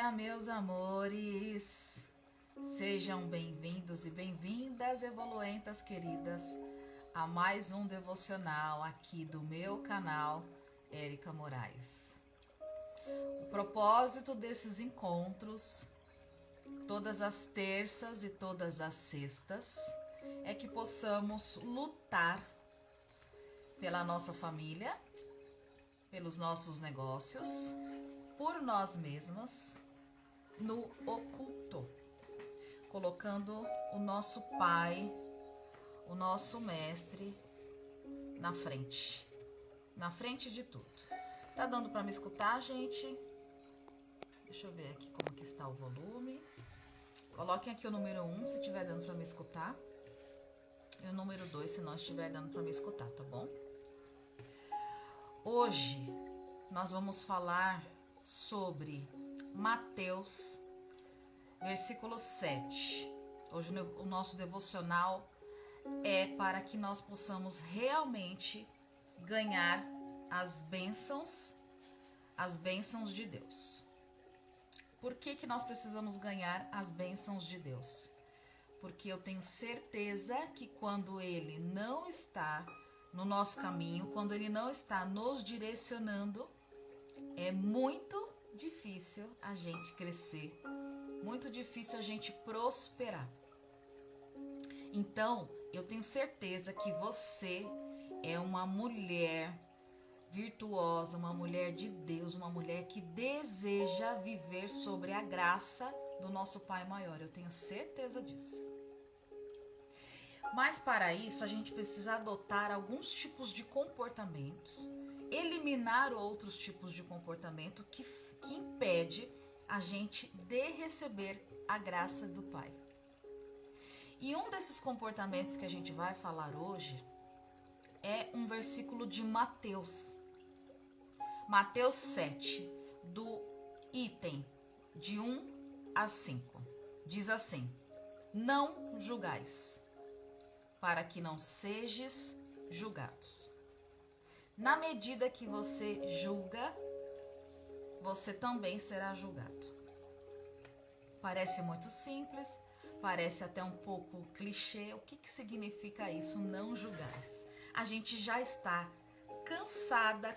dia, meus amores! Sejam bem-vindos e bem-vindas, evoluentas queridas, a mais um devocional aqui do meu canal, Érica Moraes. O propósito desses encontros, todas as terças e todas as sextas, é que possamos lutar pela nossa família, pelos nossos negócios, por nós mesmas, no oculto, colocando o nosso Pai, o nosso Mestre na frente de tudo. Tá dando para me escutar, gente? Deixa eu ver aqui como que está o volume. Coloquem aqui o número 1 se estiver dando para me escutar, e o número 2 se não estiver dando para me escutar, tá bom? Hoje nós vamos falar sobre Mateus, versículo 7. Hoje o nosso devocional é para que nós possamos realmente ganhar as bênçãos de Deus. Por que nós precisamos ganhar as bênçãos de Deus? Porque eu tenho certeza que quando Ele não está no nosso caminho, quando Ele não está nos direcionando, é muito difícil a gente crescer, muito difícil a gente prosperar. Então, eu tenho certeza que você é uma mulher virtuosa, uma mulher de Deus, uma mulher que deseja viver sobre a graça do nosso Pai maior. Eu tenho certeza disso. Mas para isso, a gente precisa adotar alguns tipos de comportamentos, eliminar outros tipos de comportamento que impede a gente de receber a graça do Pai. E um desses comportamentos que a gente vai falar hoje é um versículo de Mateus 7, do item de 1 a 5. Diz assim: não julgais, para que não sejais julgados. Na medida que você julga, você também será julgado. Parece muito simples, parece até um pouco clichê. O que significa isso, não julgais? A gente já está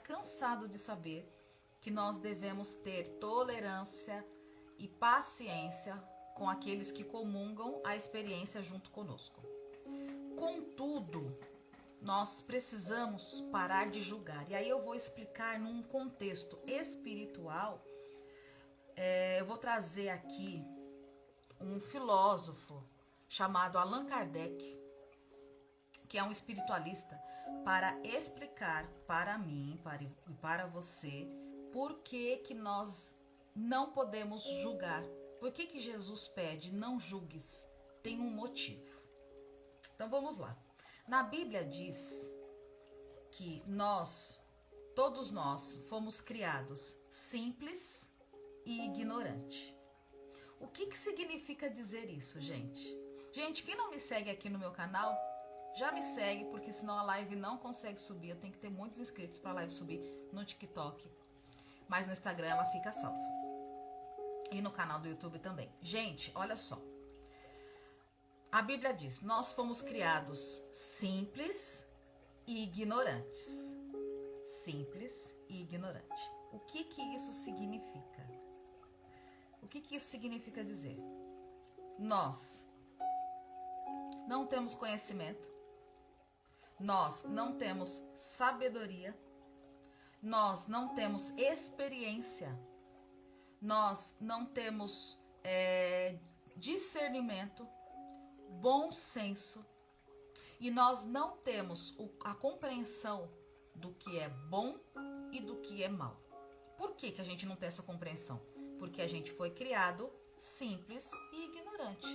cansado de saber que nós devemos ter tolerância e paciência com aqueles que comungam a experiência junto conosco. Contudo, nós precisamos parar de julgar. E aí eu vou explicar num contexto espiritual. Eu vou trazer aqui um filósofo chamado Allan Kardec, que é um espiritualista, para explicar para mim e para você por que nós não podemos julgar. Por que Jesus pede não julgues? Tem um motivo. Então vamos lá. Na Bíblia diz que todos nós fomos criados simples e ignorantes. O que significa dizer isso, gente? Gente, quem não me segue aqui no meu canal, já me segue, porque senão a live não consegue subir. Eu tenho que ter muitos inscritos para a live subir no TikTok. Mas no Instagram ela fica salva. E no canal do YouTube também. Gente, olha só. A Bíblia diz: nós fomos criados simples e ignorantes. Simples e ignorante. O que isso significa? O que isso significa dizer? Nós não temos conhecimento, nós não temos sabedoria, nós não temos experiência, nós não temos discernimento, bom senso, e nós não temos a compreensão do que é bom e do que é mal. Por que a gente não tem essa compreensão? Porque a gente foi criado simples e ignorante.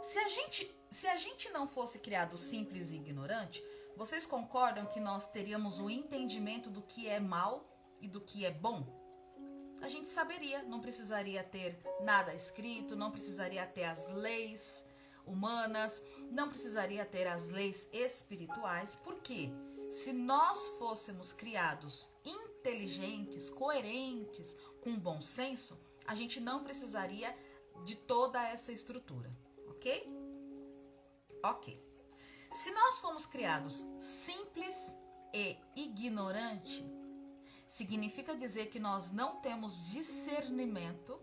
Se a gente não fosse criado simples e ignorante, vocês concordam que nós teríamos o entendimento do que é mal e do que é bom? A gente saberia, não precisaria ter nada escrito, não precisaria ter as leis humanas, não precisaria ter as leis espirituais. Por quê? Se nós fôssemos criados inteligentes, coerentes, com bom senso, a gente não precisaria de toda essa estrutura, ok? Ok. Se nós fomos criados simples e ignorante, significa dizer que nós não temos discernimento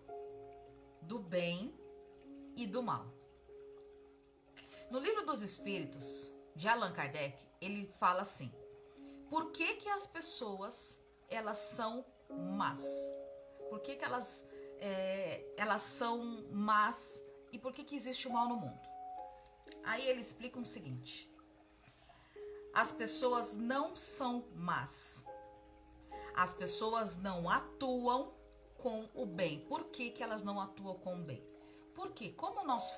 do bem e do mal. No Livro dos Espíritos, de Allan Kardec, ele fala assim: por que que as pessoas, elas são más? Por que que elas são más e por que que existe o mal no mundo? Aí ele explica o seguinte: as pessoas não são más. As pessoas não atuam com o bem. Por que que elas não atuam com o bem? Porque como nós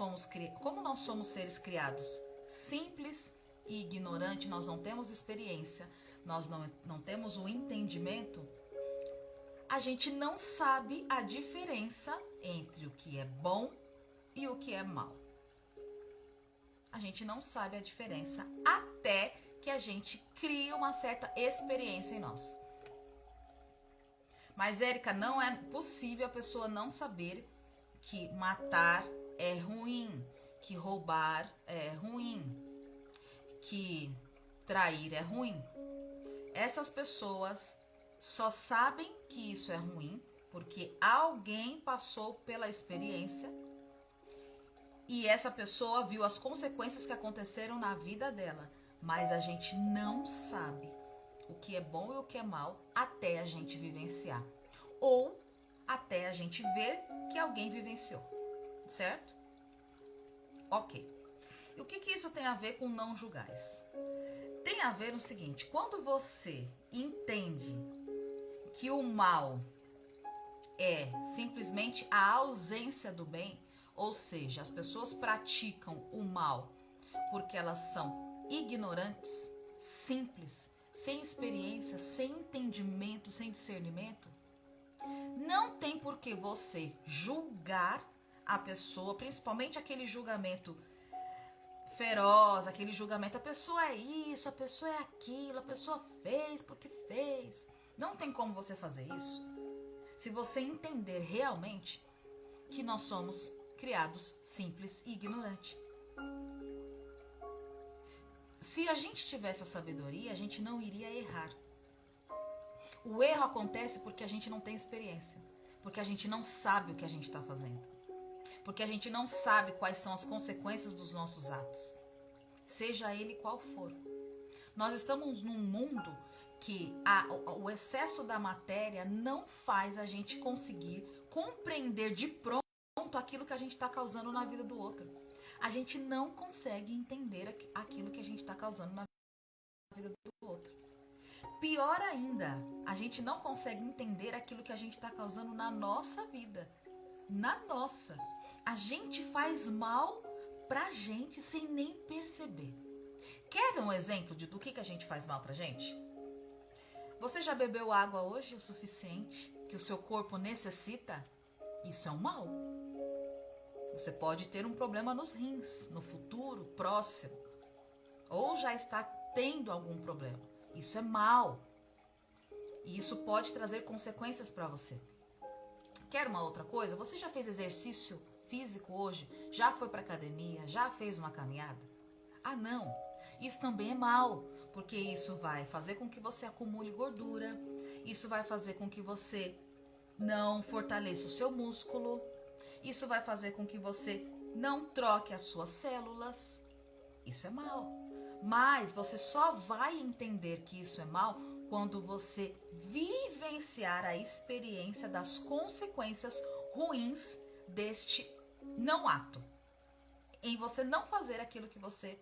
somos seres criados simples e ignorantes, nós não temos experiência, nós não temos o entendimento, a gente não sabe a diferença entre o que é bom e o que é mal. A gente não sabe a diferença até que a gente cria uma certa experiência em nós. Mas, Érica, não é possível a pessoa não saber que matar é ruim, que roubar é ruim, que trair é ruim. Essas pessoas só sabem que isso é ruim porque alguém passou pela experiência e essa pessoa viu as consequências que aconteceram na vida dela. Mas a gente não sabe o que é bom e o que é mal até a gente vivenciar. Ou até a gente ver que alguém vivenciou. Certo? Ok. E o que isso tem a ver com não julgais? Tem a ver no seguinte: quando você entende que o mal é simplesmente a ausência do bem, ou seja, as pessoas praticam o mal porque elas são ignorantes, simples, sem experiência, sem entendimento, sem discernimento, não tem por que você julgar a pessoa, principalmente aquele julgamento feroz, aquele julgamento, a pessoa é isso, a pessoa é aquilo, a pessoa fez porque fez. Não tem como você fazer isso se você entender realmente que nós somos criados simples e ignorantes. Se a gente tivesse a sabedoria, a gente não iria errar. O erro acontece porque a gente não tem experiência, porque a gente não sabe o que a gente está fazendo, porque a gente não sabe quais são as consequências dos nossos atos, seja ele qual for. Nós estamos num mundo que o excesso da matéria não faz a gente conseguir compreender de pronto aquilo que a gente está causando na vida do outro. A gente não consegue entender aquilo que a gente está causando na vida do outro. Pior ainda, a gente não consegue entender aquilo que a gente está causando na nossa vida. Na nossa. A gente faz mal pra gente sem nem perceber. Quer um exemplo do que a gente faz mal pra gente? Você já bebeu água hoje o suficiente que o seu corpo necessita? Isso é um mal. Você pode ter um problema nos rins, no futuro, próximo. Ou já está tendo algum problema. Isso é mal. E isso pode trazer consequências para você. Quer uma outra coisa? Você já fez exercício físico hoje? Já foi para academia? Já fez uma caminhada? Ah, não. Isso também é mal, porque isso vai fazer com que você acumule gordura. Isso vai fazer com que você não fortaleça o seu músculo. Isso vai fazer com que você não troque as suas células. Isso é mal. Mas você só vai entender que isso é mal quando você vivenciar a experiência das consequências ruins deste não ato. Em você não fazer aquilo que você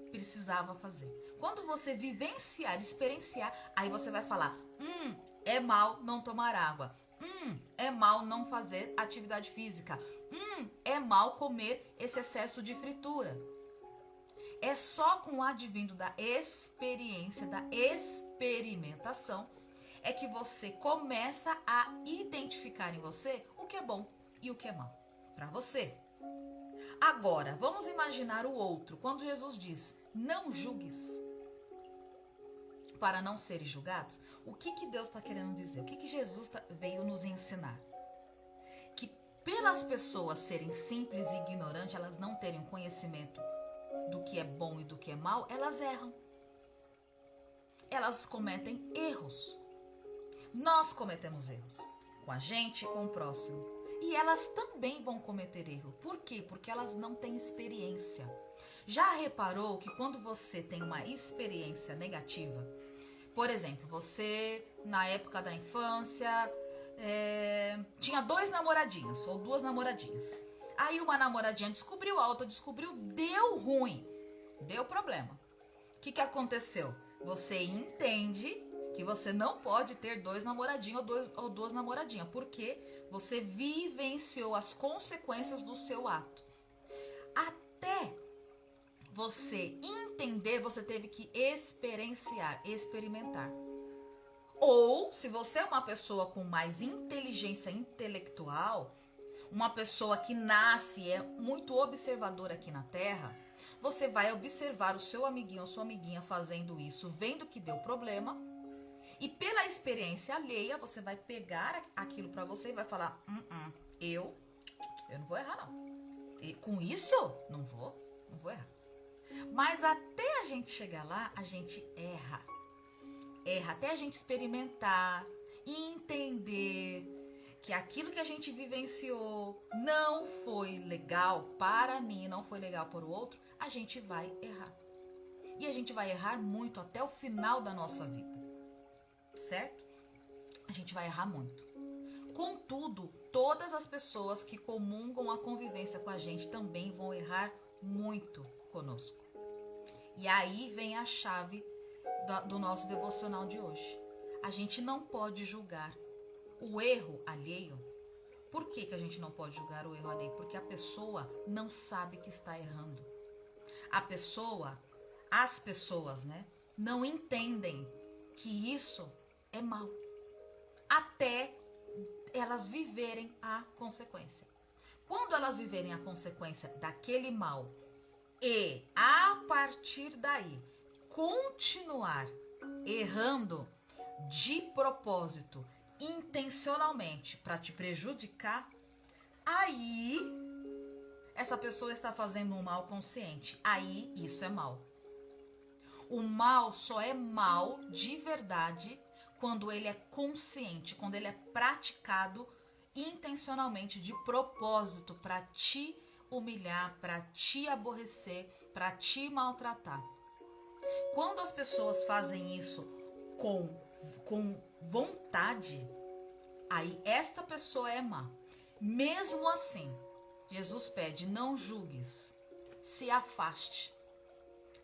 precisava fazer. Quando você vivenciar, experienciar, aí você vai falar: é mal não tomar água. É mal não fazer atividade física. É mal comer esse excesso de fritura. É só com o advindo da experiência, da experimentação, é que você começa a identificar em você o que é bom e o que é mal para você. Agora, vamos imaginar o outro. Quando Jesus diz, não julgues para não serem julgados, o que Deus está querendo dizer? O que Jesus veio nos ensinar? pelas pessoas serem simples e ignorantes, elas não terem conhecimento do que é bom e do que é mal, elas erram. Elas cometem erros. Nós cometemos erros com a gente e com o próximo. E elas também vão cometer erro. Por quê? Porque elas não têm experiência. Já reparou que quando você tem uma experiência negativa, por exemplo, você na época da infância tinha 2 namoradinhos ou 2 namoradinhas. Aí uma namoradinha descobriu, a outra descobriu, deu ruim, deu problema. O que aconteceu? Você entende que você não pode ter 2 namoradinhos ou 2 namoradinhas, porque você vivenciou as consequências do seu ato. Até você entender, você teve que experienciar, experimentar. Ou, se você é uma pessoa com mais inteligência intelectual, uma pessoa que nasce e é muito observadora aqui na Terra, você vai observar o seu amiguinho ou sua amiguinha fazendo isso, vendo que deu problema, e pela experiência alheia, você vai pegar aquilo para você e vai falar, eu não vou errar não. E com isso, não vou errar. Mas até a gente chegar lá, a gente erra. Erra até a gente experimentar e entender que aquilo que a gente vivenciou não foi legal para mim, não foi legal para o outro, a gente vai errar. E a gente vai errar muito até o final da nossa vida, certo? A gente vai errar muito. Contudo, todas as pessoas que comungam a convivência com a gente também vão errar muito conosco. E aí vem a chave do nosso devocional de hoje. A gente não pode julgar o erro alheio. Por que a gente não pode julgar o erro alheio? Porque a pessoa não sabe que está errando. As pessoas, não entendem que isso é mal. Até elas viverem a consequência. Quando elas viverem a consequência daquele mal e, a partir daí, continuar errando de propósito, intencionalmente, para te prejudicar, aí essa pessoa está fazendo um mal consciente. Aí isso é mal. O mal só é mal de verdade quando ele é consciente, quando ele é praticado intencionalmente, de propósito, para te humilhar, para te aborrecer, para te maltratar. Quando as pessoas fazem isso com vontade, aí esta pessoa é má. Mesmo assim, Jesus pede, não julgues, se afaste.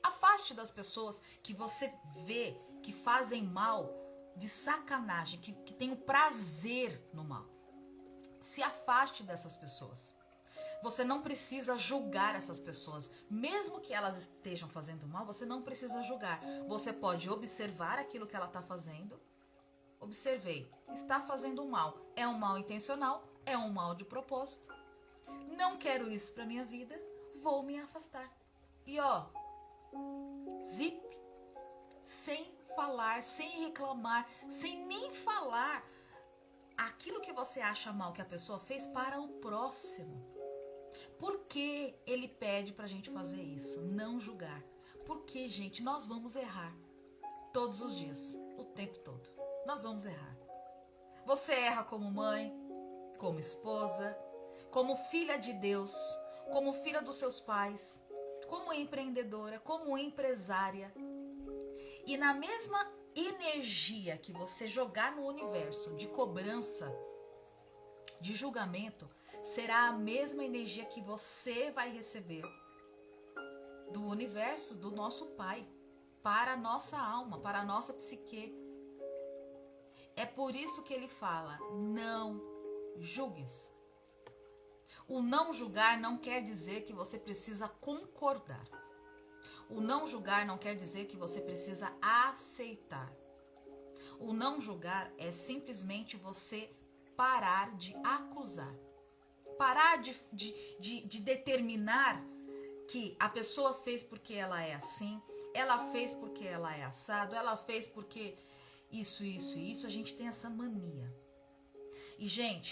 Afaste das pessoas que você vê que fazem mal de sacanagem, que tem o prazer no mal. Se afaste dessas pessoas. Você não precisa julgar essas pessoas. Mesmo que elas estejam fazendo mal, você não precisa julgar. Você pode observar aquilo que ela está fazendo. Observei, está fazendo mal. É um mal intencional, é um mal de propósito. Não quero isso para minha vida, vou me afastar. E zip, sem falar, sem reclamar, sem nem falar aquilo que você acha mal que a pessoa fez para o próximo. Por que ele pede pra gente fazer isso? Não julgar. Porque, gente, nós vamos errar todos os dias, o tempo todo. Nós vamos errar. Você erra como mãe, como esposa, como filha de Deus, como filha dos seus pais, como empreendedora, como empresária. E na mesma energia que você jogar no universo de cobrança, de julgamento, será a mesma energia que você vai receber do universo, do nosso Pai, para a nossa alma, para a nossa psique. É por isso que ele fala, não julgues. O não julgar não quer dizer que você precisa concordar. O não julgar não quer dizer que você precisa aceitar. O não julgar é simplesmente você parar de acusar. Parar de determinar que a pessoa fez porque ela é assim, ela fez porque ela é assado, ela fez porque isso. A gente tem essa mania. E, gente,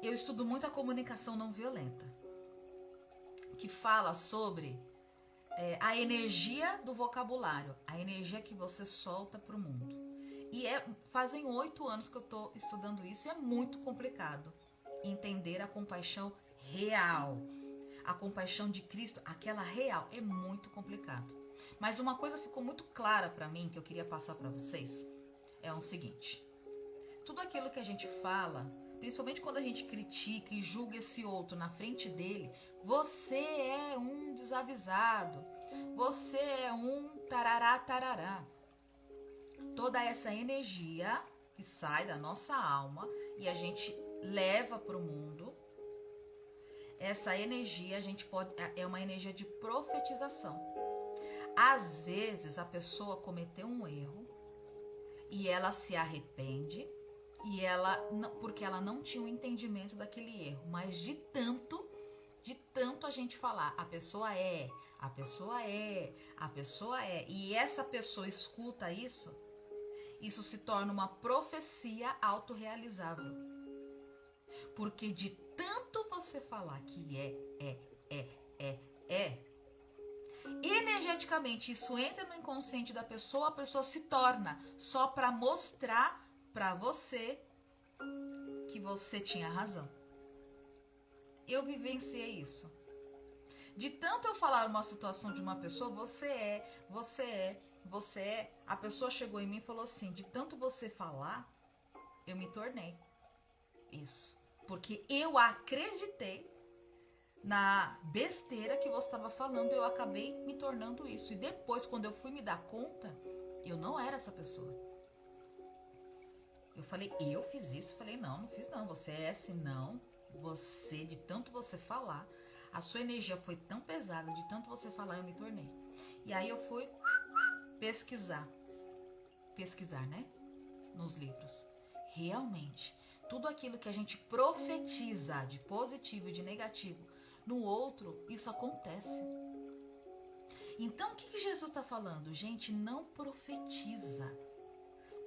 eu estudo muito a comunicação não violenta, que fala sobre a energia do vocabulário, a energia que você solta para o mundo. E fazem 8 anos que eu estou estudando isso e é muito complicado entender a compaixão real. A compaixão de Cristo, aquela real, é muito complicado. Mas uma coisa ficou muito clara para mim, que eu queria passar para vocês, é o seguinte. Tudo aquilo que a gente fala, principalmente quando a gente critica e julga esse outro na frente dele, você é um desavisado, você é um tarará, tarará. Toda essa energia que sai da nossa alma e a gente leva para o mundo, essa energia é uma energia de profetização. Às vezes a pessoa cometeu um erro e ela se arrepende porque ela não tinha um entendimento daquele erro, mas de tanto a gente falar, a pessoa é, e essa pessoa escuta isso se torna uma profecia autorrealizável. Porque de tanto você falar que energeticamente isso entra no inconsciente da pessoa, a pessoa se torna só para mostrar para você que você tinha razão. Eu vivenciei isso. De tanto eu falar uma situação de uma pessoa, você é, a pessoa chegou em mim e falou assim, de tanto você falar, eu me tornei isso. Porque eu acreditei na besteira que você estava falando, eu acabei me tornando isso. E depois, quando eu fui me dar conta, eu não era essa pessoa. Eu falei, eu fiz isso? Falei, não fiz não. Você é assim, não. Você, de tanto você falar, a sua energia foi tão pesada, de tanto você falar, eu me tornei. E aí eu fui pesquisar, né? Nos livros. Realmente, tudo aquilo que a gente profetiza de positivo e de negativo no outro, isso acontece. Então, o que Jesus está falando? Gente, não profetiza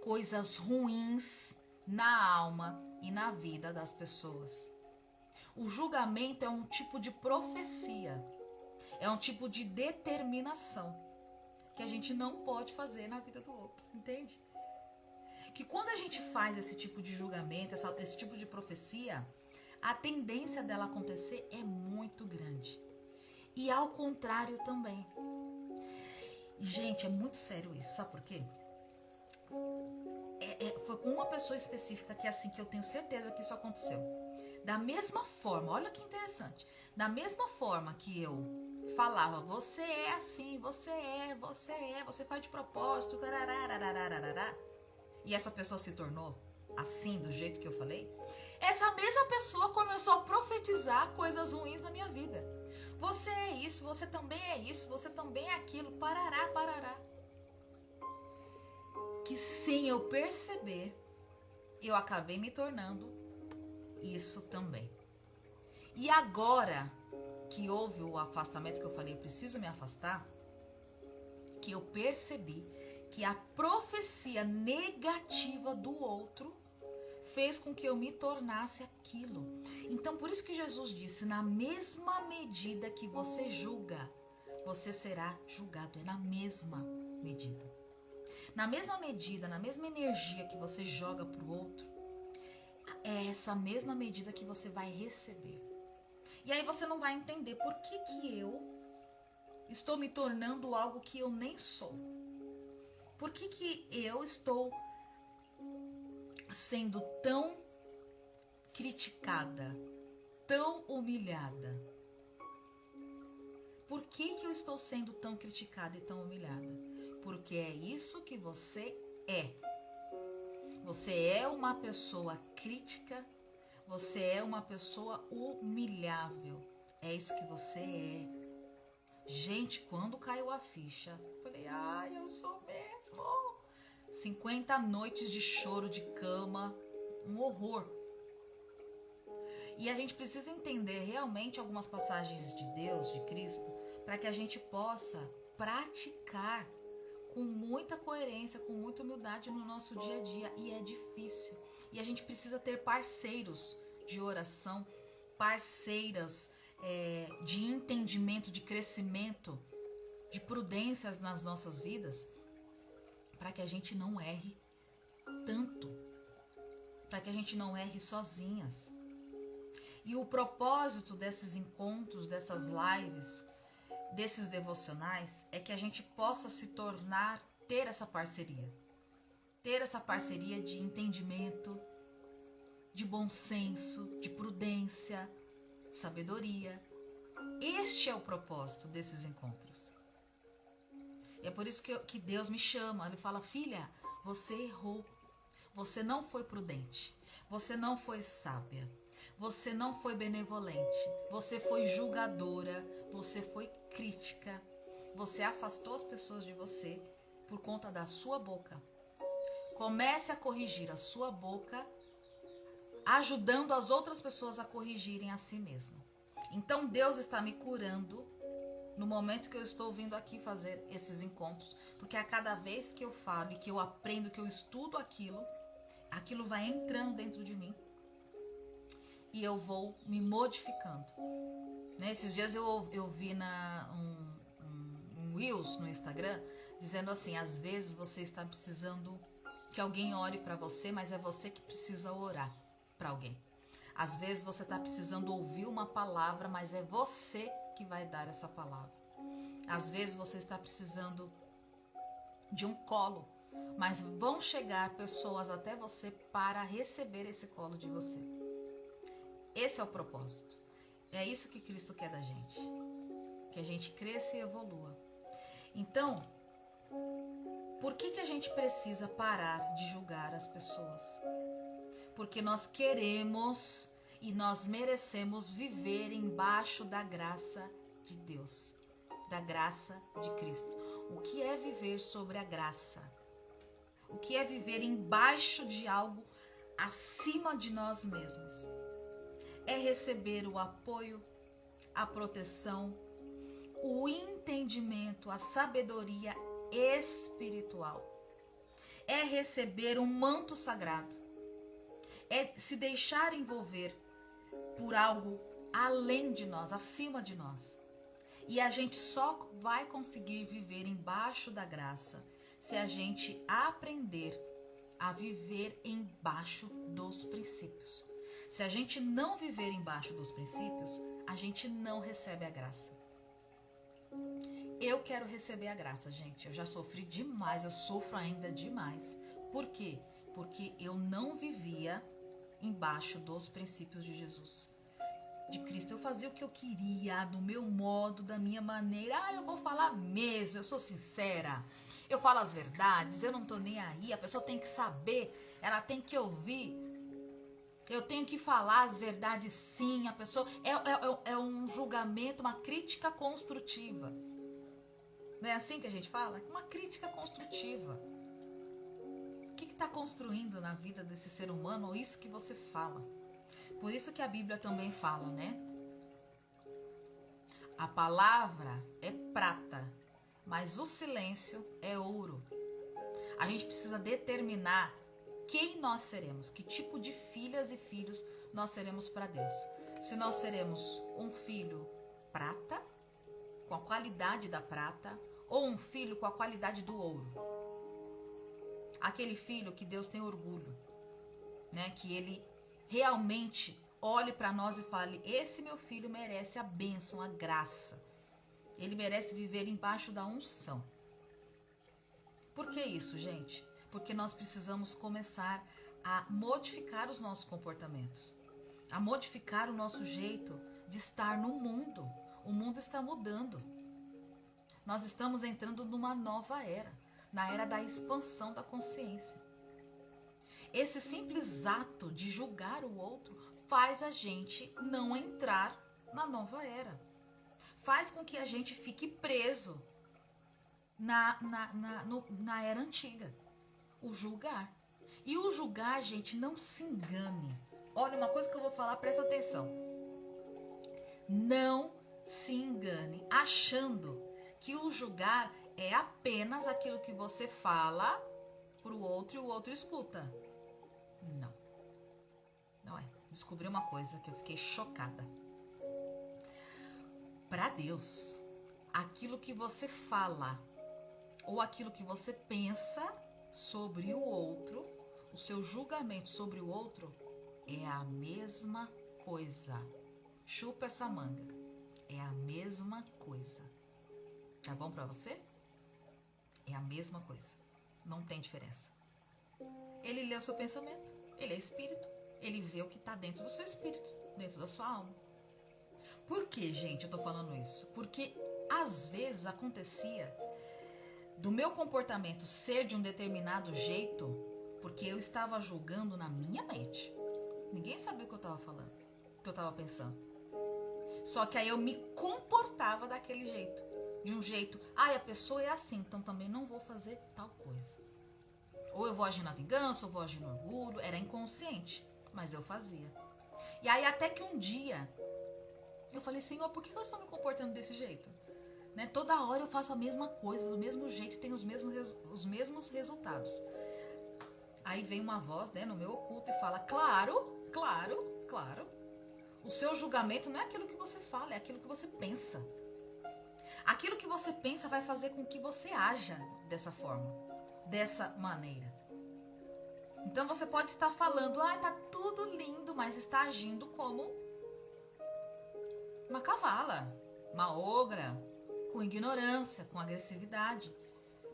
coisas ruins na alma e na vida das pessoas. O julgamento é um tipo de profecia, é um tipo de determinação que a gente não pode fazer na vida do outro, entende? Que quando a gente faz esse tipo de julgamento, esse tipo de profecia, a tendência dela acontecer é muito grande. E ao contrário também. Gente, é muito sério isso, sabe por quê? Foi com uma pessoa específica que assim, que eu tenho certeza que isso aconteceu. Da mesma forma, olha que interessante, da mesma forma que eu falava, você é assim, você faz de propósito, e essa pessoa se tornou assim, do jeito que eu falei, essa mesma pessoa começou a profetizar coisas ruins na minha vida. Você é isso, você também é isso, você também é aquilo, parará. Que sem eu perceber, eu acabei me tornando isso também. E agora que houve o afastamento, que eu falei, eu preciso me afastar, que eu percebi que a profecia negativa do outro fez com que eu me tornasse aquilo. Então, por isso que Jesus disse, na mesma medida que você julga, você será julgado. É na mesma medida. Na mesma medida, na mesma energia que você joga para o outro, é essa mesma medida que você vai receber. E aí você não vai entender por que eu estou me tornando algo que eu nem sou. Por que eu estou sendo tão criticada, tão humilhada? Por que eu estou sendo tão criticada e tão humilhada? Porque é isso que você é. Você é uma pessoa crítica, você é uma pessoa humilhável. É isso que você é. Gente, quando caiu a ficha, falei, eu sou mesmo. 50 noites de choro de cama, um horror. E a gente precisa entender realmente algumas passagens de Deus, de Cristo, para que a gente possa praticar com muita coerência, com muita humildade no nosso dia a dia. E é difícil. E a gente precisa ter parceiros de oração, parceiras de entendimento, de crescimento, de prudências nas nossas vidas, para que a gente não erre tanto, para que a gente não erre sozinhas. E o propósito desses encontros, dessas lives, desses devocionais, é que a gente possa se tornar, ter essa parceria de entendimento, de bom senso, de prudência, sabedoria. Este é o propósito desses encontros. E é por isso que Deus me chama, Ele fala: filha, você errou, você não foi prudente, você não foi sábia, você não foi benevolente, você foi julgadora, você foi crítica, você afastou as pessoas de você por conta da sua boca. Comece a corrigir a sua boca, ajudando as outras pessoas a corrigirem a si mesma. Então Deus está me curando no momento que eu estou vindo aqui fazer esses encontros, porque a cada vez que eu falo e que eu aprendo, que eu estudo aquilo vai entrando dentro de mim e eu vou me modificando. Nesses dias eu vi um Reels no Instagram dizendo assim: às vezes você está precisando que alguém ore para você, mas é você que precisa orar para alguém. Às vezes você está precisando ouvir uma palavra, mas é você que vai dar essa palavra. Às vezes você está precisando de um colo, mas vão chegar pessoas até você para receber esse colo de você. Esse é o propósito. É isso que Cristo quer da gente, que a gente cresça e evolua. Então, por que a gente precisa parar de julgar as pessoas? Porque nós queremos e nós merecemos viver embaixo da graça de Deus, da graça de Cristo. O que é viver sobre a graça? O que é viver embaixo de algo acima de nós mesmos? É receber o apoio, a proteção, o entendimento, a sabedoria espiritual. É receber um manto sagrado. É se deixar envolver por algo além de nós, acima de nós. E a gente só vai conseguir viver embaixo da graça se a gente aprender a viver embaixo dos princípios. Se a gente não viver embaixo dos princípios, a gente não recebe a graça. Eu quero receber a graça, gente. Eu já sofri demais, eu sofro ainda demais. Por quê? Porque eu não vivia embaixo dos princípios de Jesus, de Cristo. Eu fazia o que eu queria, do meu modo, da minha maneira. Eu vou falar mesmo, eu sou sincera. Eu falo as verdades, eu não tô nem aí. A pessoa tem que saber, ela tem que ouvir. Eu tenho que falar as verdades, sim. A pessoa é um julgamento, uma crítica construtiva. Não é assim que a gente fala? Uma crítica construtiva. O que está construindo na vida desse ser humano? Ou isso que você fala? Por isso que a Bíblia também fala, né? A palavra é prata, mas o silêncio é ouro. A gente precisa determinar quem nós seremos, que tipo de filhas e filhos nós seremos para Deus. Se nós seremos um filho prata, com a qualidade da prata, ou um filho com a qualidade do ouro. Aquele filho que Deus tem orgulho, né? Que ele realmente olhe para nós e fale: esse meu filho merece a bênção, a graça. Ele merece viver embaixo da unção. Por que isso, gente? Porque nós precisamos começar a modificar os nossos comportamentos, a modificar o nosso jeito de estar no mundo. O mundo está mudando. Nós estamos entrando numa nova era, na era da expansão da consciência. Esse simples ato de julgar o outro faz a gente não entrar na nova era. Faz com que a gente fique preso na era antiga. O julgar. E o julgar, gente, não se engane. Olha, uma coisa que eu vou falar, presta atenção. Não se engane achando que o julgar é apenas aquilo que você fala para o outro e o outro escuta. Não. Não é. descobri uma coisa que eu fiquei chocada. Para Deus, aquilo que você fala ou aquilo que você pensa sobre o outro, o seu julgamento sobre o outro, é a mesma coisa. Chupa essa manga. É a mesma coisa. Tá bom pra você? É a mesma coisa. Não tem diferença. Ele lê o seu pensamento. Ele é espírito. Ele vê o que tá dentro do seu espírito, dentro da sua alma. Por que, gente, eu tô falando isso? Porque às vezes acontecia do meu comportamento ser de um determinado jeito, porque eu estava julgando na minha mente. Ninguém sabia o que eu estava falando, o que eu estava pensando. Só que aí eu me comportava daquele jeito. De um jeito, a pessoa é assim, então também não vou fazer tal coisa. Ou eu vou agir na vingança, ou vou agir no orgulho. Era inconsciente, mas eu fazia. E aí até que um dia, eu falei, Senhor, por que eu estou me comportando desse jeito? Né? Toda hora eu faço a mesma coisa, do mesmo jeito, e tenho os mesmos resultados. Aí vem uma voz, né, no meu oculto e fala, claro, o seu julgamento não é aquilo que você fala, é aquilo que você pensa. Aquilo que você pensa vai fazer com que você haja dessa forma, dessa maneira. Então você pode estar falando, tá tudo lindo, mas está agindo como uma cavala, uma ogra, com ignorância, com agressividade.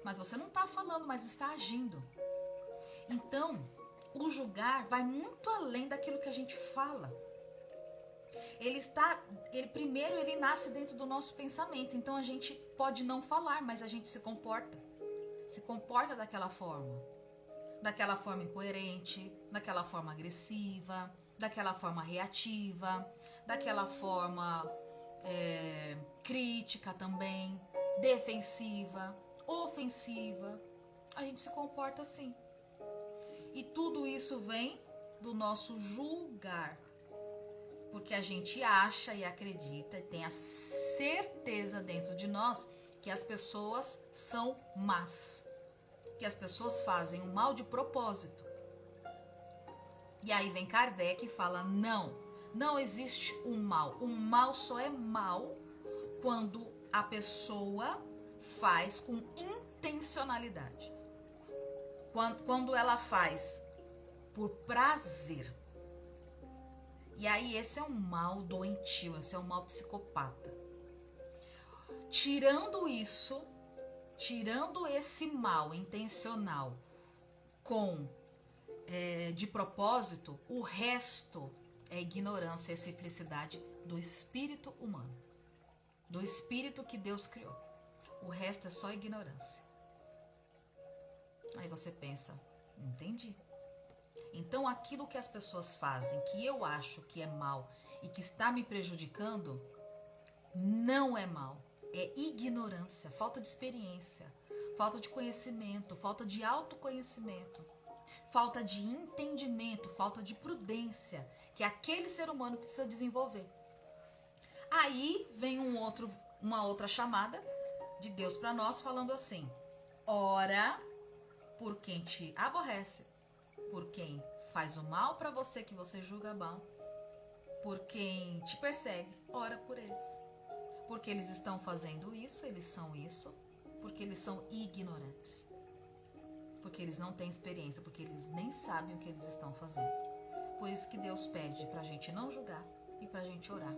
Mas você não está falando, mas está agindo. Então, o julgar vai muito além daquilo que a gente fala. Primeiro ele nasce dentro do nosso pensamento. Então a gente pode não falar, mas a gente se comporta. Se comporta daquela forma. Daquela forma incoerente, daquela forma agressiva, daquela forma reativa, daquela forma crítica também, defensiva, ofensiva. A gente se comporta assim. E tudo isso vem do nosso julgar. Porque a gente acha e acredita e tem a certeza dentro de nós que as pessoas são más. Que as pessoas fazem o mal de propósito. E aí vem Kardec e fala, não existe o mal. O mal só é mal quando a pessoa faz com intencionalidade. Quando ela faz por prazer. E aí esse é um mal doentio, esse é um mal psicopata. Tirando esse mal intencional de propósito, o resto é ignorância e simplicidade do espírito humano. Do espírito que Deus criou. O resto é só ignorância. Aí você pensa, entendi. Então aquilo que as pessoas fazem, que eu acho que é mal e que está me prejudicando, não é mal. É ignorância, falta de experiência, falta de conhecimento, falta de autoconhecimento, falta de entendimento, falta de prudência, que aquele ser humano precisa desenvolver. Aí vem uma outra chamada de Deus para nós falando assim, ora por quem te aborrece, por quem faz o mal para você que você julga mal, por quem te persegue, ora por eles. Porque eles estão fazendo isso, eles são isso, porque eles são ignorantes. Porque eles não têm experiência, porque eles nem sabem o que eles estão fazendo. Por isso que Deus pede pra gente não julgar e pra gente orar.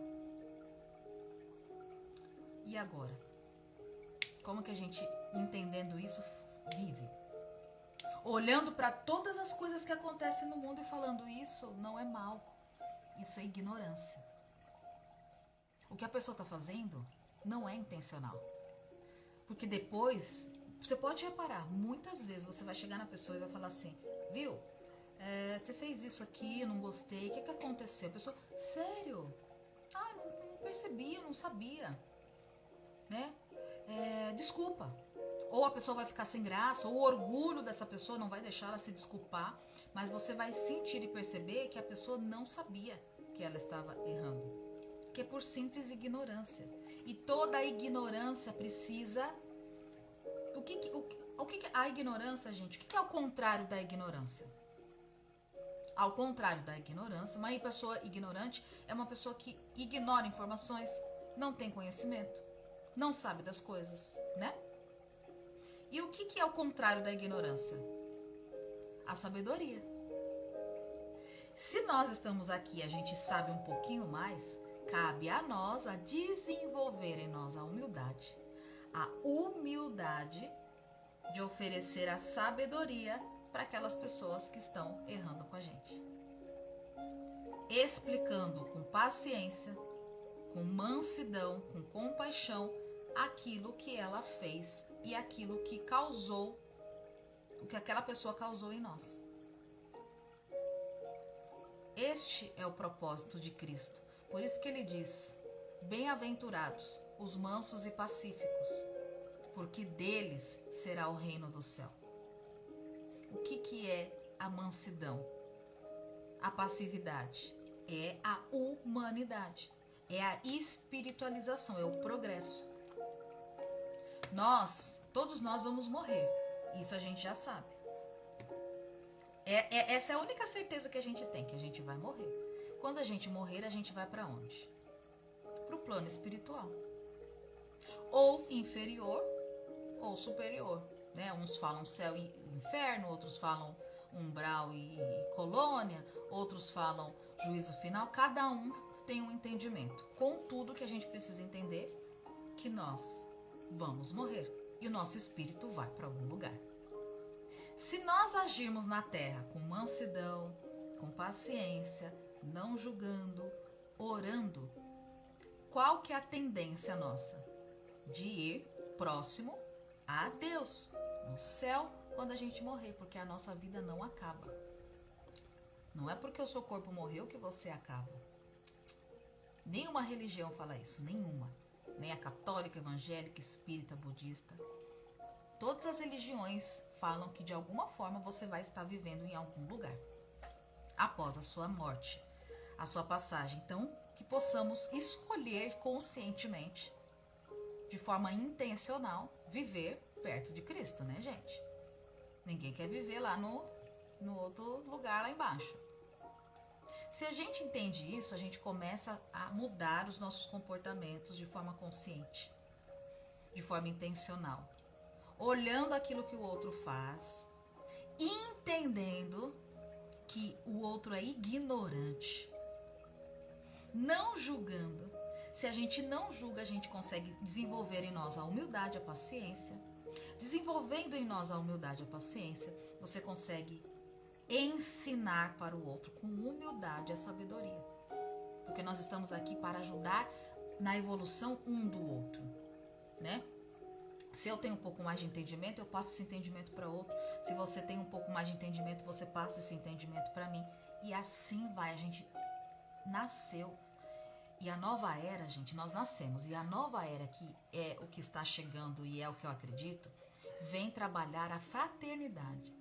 E agora? Como que a gente, entendendo isso, vive? Olhando para todas as coisas que acontecem no mundo e falando isso não é mal, isso é ignorância. O que a pessoa está fazendo não é intencional. Porque depois, você pode reparar, muitas vezes você vai chegar na pessoa e vai falar assim, viu, você fez isso aqui, eu não gostei, o que aconteceu? A pessoa, sério? Não percebi, eu não sabia, né? Desculpa. Ou a pessoa vai ficar sem graça, ou o orgulho dessa pessoa não vai deixar ela se desculpar, mas você vai sentir e perceber que a pessoa não sabia que ela estava errando, que é por simples ignorância. E toda a ignorância precisa... O que a ignorância, gente? O que é o contrário da ignorância? Ao contrário da ignorância, uma pessoa ignorante é uma pessoa que ignora informações, não tem conhecimento, não sabe das coisas, né? E o que é o contrário da ignorância? A sabedoria. Se nós estamos aqui e a gente sabe um pouquinho mais, cabe a nós a desenvolver em nós a humildade. A humildade de oferecer a sabedoria para aquelas pessoas que estão errando com a gente. Explicando com paciência, com mansidão, com compaixão, aquilo que ela fez e aquilo que causou, o que aquela pessoa causou em nós. Este é o propósito de Cristo. Por isso que ele diz: bem-aventurados os mansos e pacíficos, porque deles será o reino do céu. O que é a mansidão? A passividade é a humanidade, é a espiritualização, é o progresso. Todos nós vamos morrer, isso a gente já sabe. Essa é a única certeza que a gente tem, que a gente vai morrer. Quando a gente morrer, a gente vai para onde? Para o plano espiritual. Ou inferior, ou superior, né? Uns falam céu e inferno, outros falam umbral e colônia, outros falam juízo final. Cada um tem um entendimento. Contudo, que a gente precisa entender que nós vamos morrer e o nosso espírito vai para algum lugar. Se nós agirmos na terra com mansidão, com paciência, não julgando, orando, qual que é a tendência nossa? De ir próximo a Deus, no céu, quando a gente morrer, porque a nossa vida não acaba. Não é porque o seu corpo morreu que você acaba. Nenhuma religião fala isso, nenhuma. Nem a católica, evangélica, espírita, budista. Todas as religiões falam que de alguma forma você vai estar vivendo em algum lugar após a sua morte, a sua passagem. Então, que possamos escolher conscientemente, de forma intencional, viver perto de Cristo, né, gente? Ninguém quer viver lá no outro lugar lá embaixo. Se a gente entende isso, a gente começa a mudar os nossos comportamentos de forma consciente, de forma intencional, olhando aquilo que o outro faz, entendendo que o outro é ignorante, não julgando. Se a gente não julga, a gente consegue desenvolver em nós a humildade, a paciência. Desenvolvendo em nós a humildade e a paciência, você consegue ensinar para o outro com humildade a sabedoria. Porque nós estamos aqui para ajudar na evolução um do outro, né? Se eu tenho um pouco mais de entendimento, eu passo esse entendimento para outro. Se você tem um pouco mais de entendimento, você passa esse entendimento para mim. E assim vai. A gente nasceu. E a nova era, gente, nós nascemos. E a nova era, que é o que está chegando e é o que eu acredito, vem trabalhar a fraternidade.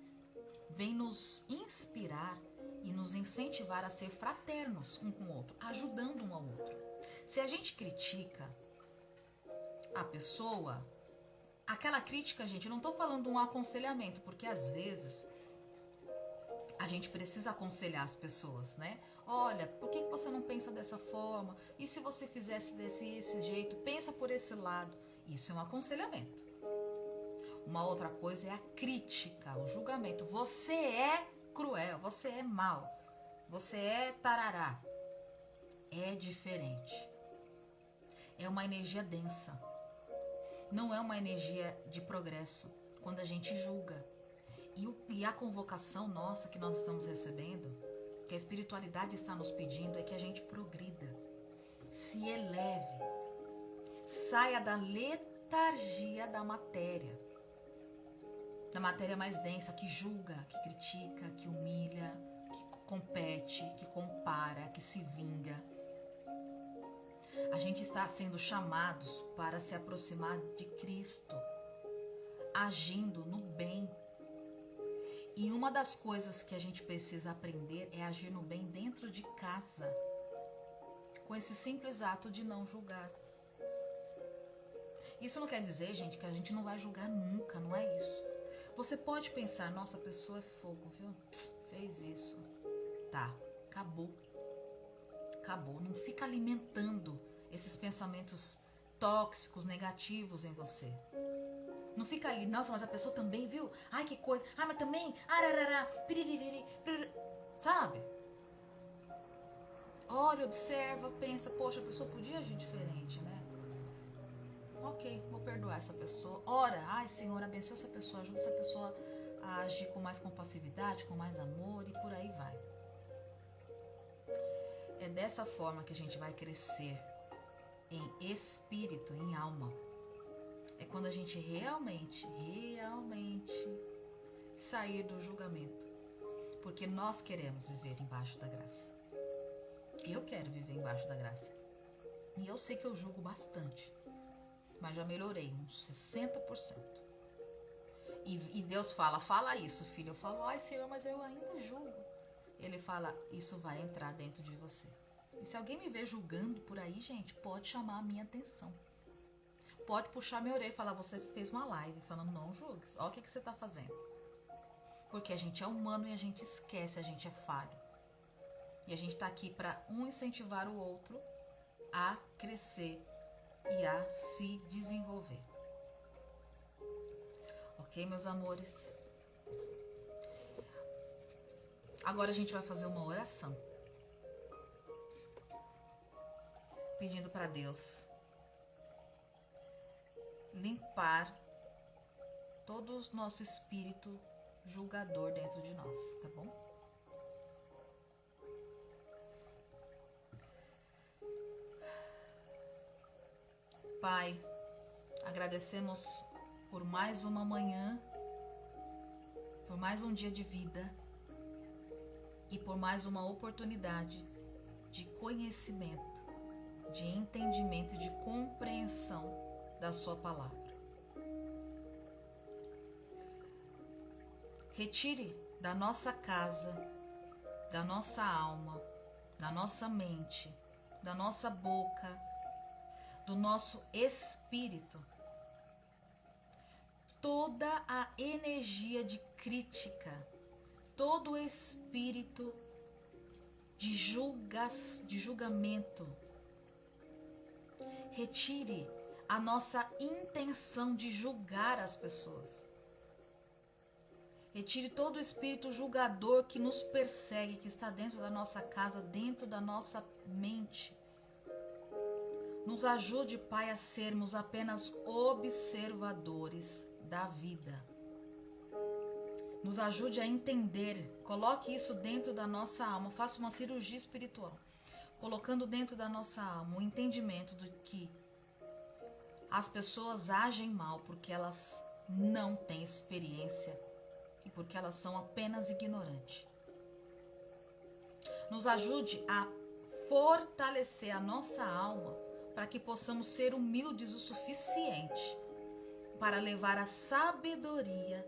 Vem nos inspirar e nos incentivar a ser fraternos um com o outro, ajudando um ao outro. Se a gente critica a pessoa, aquela crítica, gente, eu não estou falando um aconselhamento, porque às vezes a gente precisa aconselhar as pessoas, né? Olha, por que você não pensa dessa forma? E se você fizesse desse jeito? Pensa por esse lado. Isso é um aconselhamento. Uma outra coisa é a crítica, o julgamento. Você é cruel, você é mau, você é tarará. É diferente. É uma energia densa. Não é uma energia de progresso quando a gente julga. E a convocação nossa que nós estamos recebendo, que a espiritualidade está nos pedindo, é que a gente progrida, se eleve, saia da letargia da matéria mais densa, que julga, que critica, que humilha, que compete, que compara, que se vinga. A gente está sendo chamados para se aproximar de Cristo, agindo no bem. E uma das coisas que a gente precisa aprender é agir no bem dentro de casa, com esse simples ato de não julgar. Isso não quer dizer, gente, que a gente não vai julgar nunca, não é isso. Você pode pensar, nossa, a pessoa é fogo, viu? Fez isso. tá, acabou. Acabou. Não fica alimentando esses pensamentos tóxicos, negativos em você. Não fica ali, nossa, mas a pessoa também viu? Ai, que coisa. Ah, mas também. Ararará, piririri, piririri. Sabe? Olha, observa, pensa, poxa, a pessoa podia agir diferente, né? Ok, vou perdoar essa pessoa. Ora, ai, Senhor, abençoa essa pessoa, ajuda essa pessoa a agir com mais compassividade, com mais amor e por aí vai. É dessa forma que a gente vai crescer em espírito, em alma. É quando a gente realmente sair do julgamento. Porque nós queremos viver embaixo da graça. Eu quero viver embaixo da graça. E eu sei que eu julgo bastante. Mas já melhorei uns 60%. E Deus fala isso, filho. Eu falo, ai, Senhor, mas eu ainda julgo. Ele fala, isso vai entrar dentro de você. E se alguém me ver julgando por aí, gente, pode chamar a minha atenção. Pode puxar minha orelha e falar, você fez uma live falando, não julgue. Olha o que você está fazendo. Porque a gente é humano e a gente esquece, a gente é falho. E a gente está aqui para um incentivar o outro a crescer e a se desenvolver. Ok, meus amores? Agora a gente vai fazer uma oração. Pedindo para Deus limpar todo o nosso espírito julgador dentro de nós, tá bom? Pai, agradecemos por mais uma manhã, por mais um dia de vida e por mais uma oportunidade de conhecimento, de entendimento e de compreensão da sua palavra. Retire da nossa casa, da nossa alma, da nossa mente, da nossa boca, do nosso espírito, toda a energia de crítica, todo o espírito de julgamento. Retire a nossa intenção de julgar as pessoas. Retire todo o espírito julgador que nos persegue, que está dentro da nossa casa, dentro da nossa mente. Nos ajude, Pai, a sermos apenas observadores da vida. Nos ajude a entender, coloque isso dentro da nossa alma, faça uma cirurgia espiritual, colocando dentro da nossa alma o entendimento de que as pessoas agem mal porque elas não têm experiência e porque elas são apenas ignorantes. Nos ajude a fortalecer a nossa alma para que possamos ser humildes o suficiente para levar a sabedoria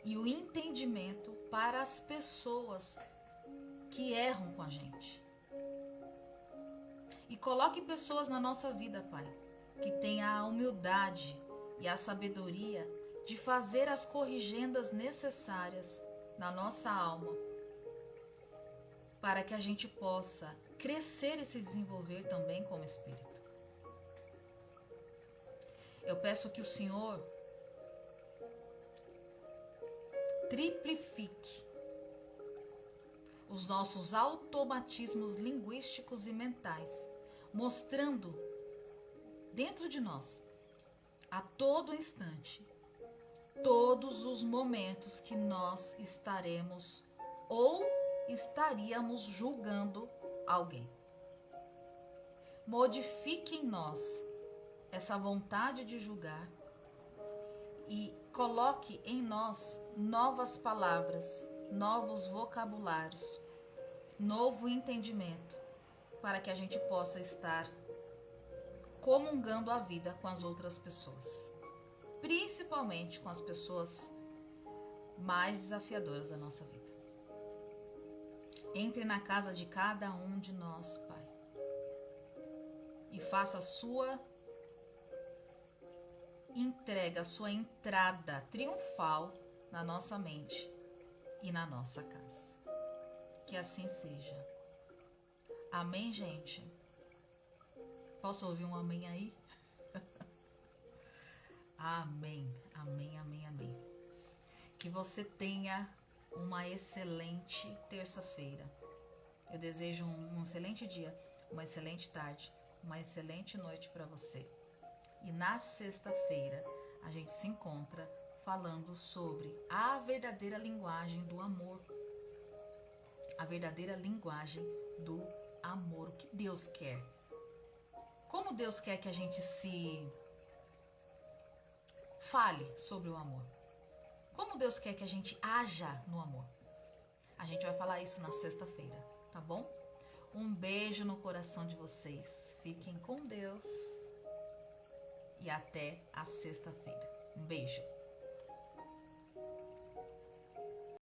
e o entendimento para as pessoas que erram com a gente. E coloque pessoas na nossa vida, Pai, que tenha a humildade e a sabedoria de fazer as corrigendas necessárias na nossa alma, para que a gente possa crescer e se desenvolver também como espírito. Eu peço que o Senhor triplifique os nossos automatismos linguísticos e mentais, mostrando dentro de nós, a todo instante, todos os momentos que nós estaremos ou estaríamos julgando alguém. Modifique em nós essa vontade de julgar e coloque em nós novas palavras, novos vocabulários, novo entendimento, para que a gente possa estar comungando a vida com as outras pessoas, principalmente com as pessoas mais desafiadoras da nossa vida. Entre na casa de cada um de nós, Pai, e faça a sua entrega, a sua entrada triunfal na nossa mente e na nossa casa. Que assim seja. Amém, gente? Posso ouvir um amém aí? Amém, amém, amém, amém. Que você tenha uma excelente terça-feira. Eu desejo um excelente dia, uma excelente tarde, uma excelente noite para você. E na sexta-feira a gente se encontra falando sobre a verdadeira linguagem do amor. A verdadeira linguagem do amor. O que Deus quer? Como Deus quer que a gente se fale sobre o amor? Como Deus quer que a gente haja no amor? A gente vai falar isso na sexta-feira, tá bom? Um beijo no coração de vocês. Fiquem com Deus. E até a sexta-feira. Um beijo.